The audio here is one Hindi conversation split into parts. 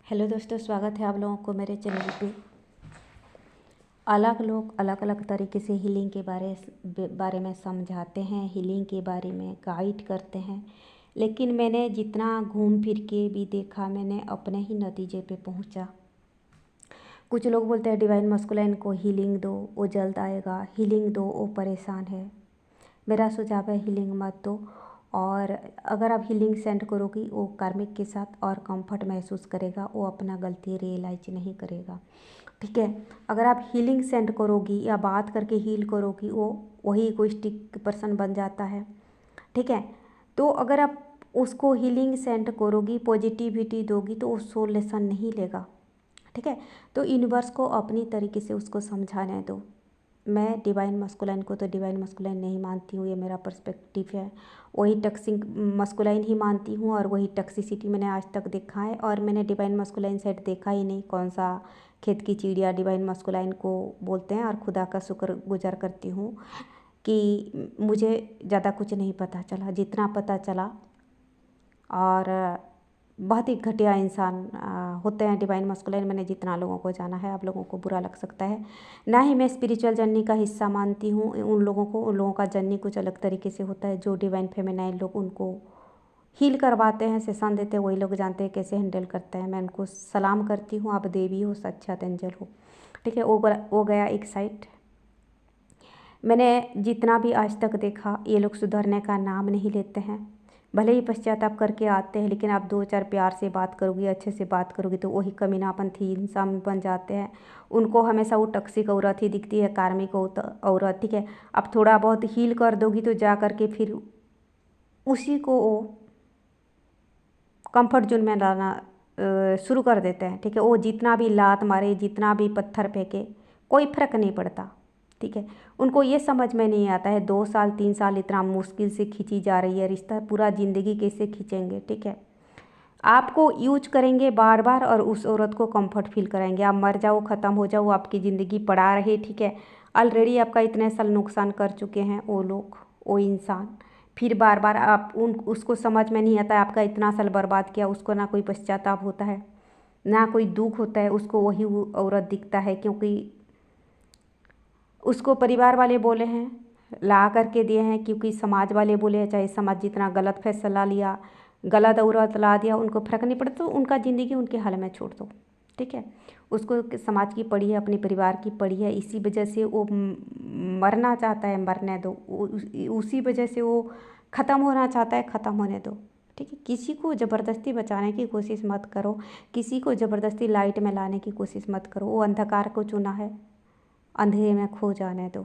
हेलो दोस्तों, स्वागत है आप लोगों को मेरे चैनल पे। अलग लोग अलग अलग तरीके से हीलिंग के बारे में समझाते हैं, हीलिंग के बारे में गाइड करते हैं। लेकिन मैंने जितना घूम फिर के भी देखा, मैंने अपने ही नतीजे पे पहुंचा। कुछ लोग बोलते हैं डिवाइन मस्कुलाइन को हीलिंग दो, वो जल्द आएगा। हीलिंग दो, वो परेशान है। मेरा सुझाव है हीलिंग मत दो। और अगर आप हीलिंग सेंड करोगी, वो कार्मिक के साथ और कंफर्ट महसूस करेगा, वो अपना गलती रियलाइज नहीं करेगा। ठीक है, अगर आप हीलिंग सेंड करोगी या बात करके हील करोगी, वो वही इगोइस्टिक पर्सन बन जाता है। ठीक है, तो अगर आप उसको हीलिंग सेंड करोगी, पॉजिटिविटी दोगी, तो वो सोल लेसन नहीं लेगा। ठीक है, तो यूनिवर्स को अपनी तरीके से उसको समझाने दो। मैं डिवाइन मस्कुलाइन को तो डिवाइन मस्कुलाइन नहीं मानती हूँ, ये मेरा पर्सपेक्टिव है। वही टॉक्सिक मस्कुलाइन ही मानती हूँ और वही टॉक्सिसिटी मैंने आज तक देखा है। और मैंने डिवाइन मस्कुलाइन साइड देखा ही नहीं। कौन सा खेत की चिड़िया डिवाइन मस्कुलाइन को बोलते हैं। और खुदा का शुक्र गुजार करती हूँ कि मुझे ज़्यादा कुछ नहीं पता चला। जितना पता चला, और बहुत ही घटिया इंसान होते हैं डिवाइन मस्कुलाइन। मैंने जितना लोगों को जाना है, आप लोगों को बुरा लग सकता है। ना ही मैं स्पिरिचुअल जर्नी का हिस्सा मानती हूँ उन लोगों को। उन लोगों का जर्नी कुछ अलग तरीके से होता है। जो डिवाइन फेमिनाइन लोग उनको हील करवाते हैं, सेशन देते हैं, वही लोग जानते हैं कैसे हैंडल करते हैं। मैं उनको सलाम करती हूँ। आप देवी हो, साक्षात एंजल हो। ठीक है, वो गया एक साइड। मैंने जितना भी आज तक देखा, ये लोग सुधरने का नाम नहीं लेते हैं। भले ही पश्चाताप करके आते हैं, लेकिन आप दो चार प्यार से बात करोगी, अच्छे से बात करोगी, तो वही कमीनापंथी इंसान बन जाते हैं। उनको हमेशा वो टॉक्सिक औरत ही दिखती है, कार्मिक औरत। ठीक है, अब थोड़ा बहुत हील कर दोगी तो जा कर के फिर उसी को वो कंफर्ट जोन में लाना शुरू कर देते हैं। ठीक है, वो जितना भी लात मारे, जितना भी पत्थर फेंके, कोई फर्क नहीं पड़ता। ठीक है, उनको ये समझ में नहीं आता है 2 साल 3 साल इतना मुश्किल से खींची जा रही है रिश्ता, पूरा ज़िंदगी कैसे खींचेंगे। ठीक है, आपको यूज करेंगे बार बार और उस औरत को कंफर्ट फील कराएंगे। आप मर जाओ, ख़त्म हो जाओ, आपकी ज़िंदगी पड़ा रहे। ठीक है, ऑलरेडी आपका इतने साल नुकसान कर चुके हैं वो लोग, वो इंसान। फिर बार बार आप उसको समझ में नहीं आता है आपका इतना साल बर्बाद किया। उसको ना कोई पश्चाताप होता है, ना कोई दुख होता है। उसको वही औरत दिखता है, क्योंकि उसको परिवार वाले बोले हैं, ला करके दिए हैं, क्योंकि समाज वाले बोले हैं। चाहे समाज जितना गलत फैसला लिया, गलत औरत ला दिया, उनको फ़र्क नहीं पड़ता। तो उनका ज़िंदगी उनके हाल में छोड़ दो। ठीक है, उसको समाज की पड़ी है, अपने परिवार की पड़ी है, इसी वजह से वो मरना चाहता है, मरने दो। उसी वजह से वो ख़त्म होना चाहता है, ख़त्म होने दो। ठीक है, किसी को ज़बरदस्ती बचाने की कोशिश मत करो, किसी को ज़बरदस्ती लाइट में लाने की कोशिश मत करो। वो अंधकार को चुना है, अंधेरे में खो जाने दो।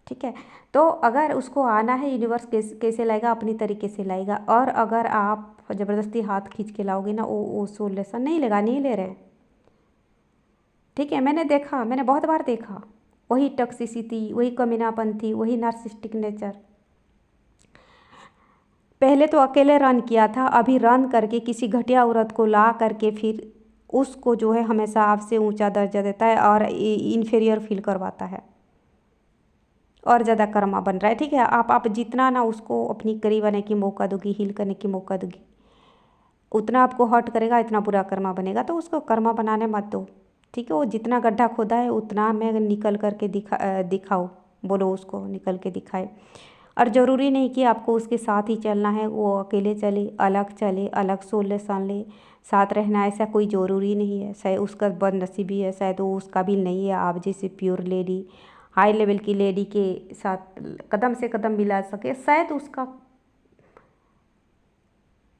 ठीक है, तो अगर उसको आना है, यूनिवर्स कैसे लाएगा, अपनी तरीके से लाएगा। और अगर आप ज़बरदस्ती हाथ खींच के लाओगे ना, वो सोल लेसन नहीं लेगा, नहीं ले रहे। ठीक है, मैंने देखा, मैंने बहुत बार देखा। वही टॉक्सिसिटी, वही कमीनापंथी, वही नार्सिस्टिक नेचर। पहले तो अकेले रन किया था, अभी रन करके किसी घटिया औरत को ला करके फिर उसको जो है हमेशा आपसे ऊंचा दर्जा देता है और इन्फीरियर फील करवाता है, और ज़्यादा कर्मा बन रहा है। ठीक है, आप जितना ना उसको अपनी करीब आने की मौका दोगी, हील करने की मौका दोगी, उतना आपको हर्ट करेगा, इतना बुरा कर्मा बनेगा। तो उसको कर्मा बनाने मत दो। ठीक है, वो जितना गड्ढा खोदा है उतना में निकल करके दिखाओ, बोलो उसको निकल के दिखाए। और ज़रूरी नहीं कि आपको उसके साथ ही चलना है। वो अकेले चले, अलग सोल लेसन ले, साथ रहना ऐसा कोई ज़रूरी नहीं है। शायद उसका बदनसीबी है, शायद वो उस काबिल नहीं है आप जैसे प्योर लेडी, हाई लेवल की लेडी के साथ कदम से कदम मिला सके। शायद उसका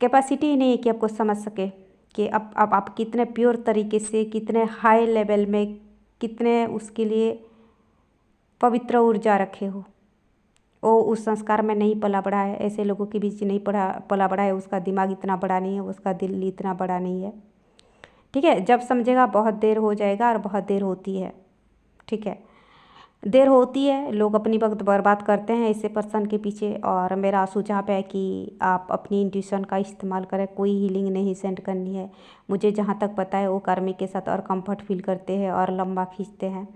कैपेसिटी ही नहीं है कि आपको समझ सके कि आप कितने प्योर तरीके से, कितने हाई लेवल में, कितने उसके लिए पवित्र ऊर्जा रखे हो। वो उस संस्कार में नहीं पला बड़ा है, ऐसे लोगों के बीच नहीं पला बड़ा है। उसका दिमाग इतना बड़ा नहीं है, उसका दिल इतना बड़ा नहीं है। ठीक है, जब समझेगा बहुत देर हो जाएगा, और बहुत देर होती है। ठीक है, देर होती है, लोग अपनी वक्त बर्बाद करते हैं ऐसे पर्सन के पीछे। और मेरा सुझाव है कि आप अपनी इंट्यूशन का इस्तेमाल करें। कोई हीलिंग नहीं सेंड करनी है। मुझे जहाँ तक पता है वो कार्मिक के साथ और कंफर्ट फील करते हैं और लंबा खींचते हैं।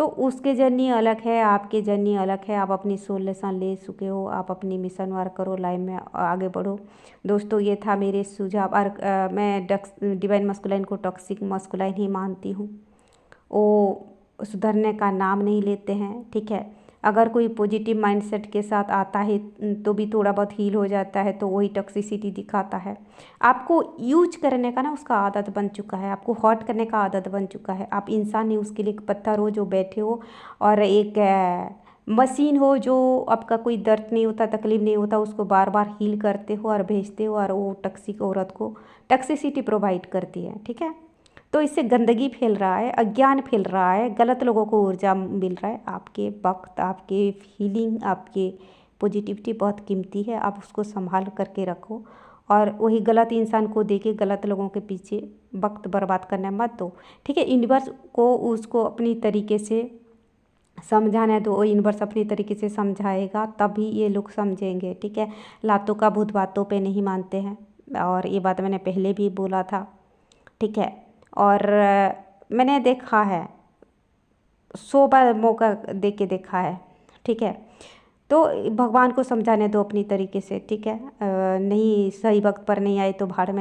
तो उसके जर्नी अलग है, आपके जर्नी अलग है। आप अपनी सोल्यूशन ले चुके हो, आप अपनी मिशन वर्क करो, लाइफ में आगे बढ़ो। दोस्तों ये था मेरे सुझाव। और मैं डिवाइन मस्कुलाइन को टॉक्सिक मस्कुलाइन ही मानती हूँ। वो सुधरने का नाम नहीं लेते हैं, ठीक है। अगर कोई पॉजिटिव माइंडसेट के साथ आता है तो भी थोड़ा बहुत हील हो जाता है, तो वही टॉक्सिसिटी दिखाता है। आपको यूज करने का ना उसका आदत बन चुका है, आपको हर्ट करने का आदत बन चुका है। आप इंसान नहीं, उसके लिए एक पत्थर हो जो बैठे हो, और एक मशीन हो जो आपका कोई दर्द नहीं होता, तकलीफ नहीं होता, उसको बार बार हील करते हो और भेजते हो, और वो टॉक्सिक औरत को टॉक्सिसिटी प्रोवाइड करती है, ठीक है। तो इससे गंदगी फैल रहा है, अज्ञान फैल रहा है, गलत लोगों को ऊर्जा मिल रहा है। आपके वक्त, आपके फीलिंग, आपके पॉजिटिविटी बहुत कीमती है, आप उसको संभाल करके रखो। और वही गलत इंसान को देके गलत लोगों के पीछे वक्त बर्बाद करने मत दो, ठीक है। यूनिवर्स को उसको अपनी तरीके से समझाना है, तो वो यूनिवर्स अपनी तरीके से समझाएगा, तभी ये लोग समझेंगे, ठीक है। लातों का भूत बातों पे नहीं मानते हैं, और ये बात मैंने पहले भी बोला था, ठीक है। और मैंने देखा है, 100 बार मौका दे के देखा है, ठीक है। तो भगवान को समझाने दो अपनी तरीके से, ठीक है। नहीं, सही वक्त पर नहीं आए तो भाड़ में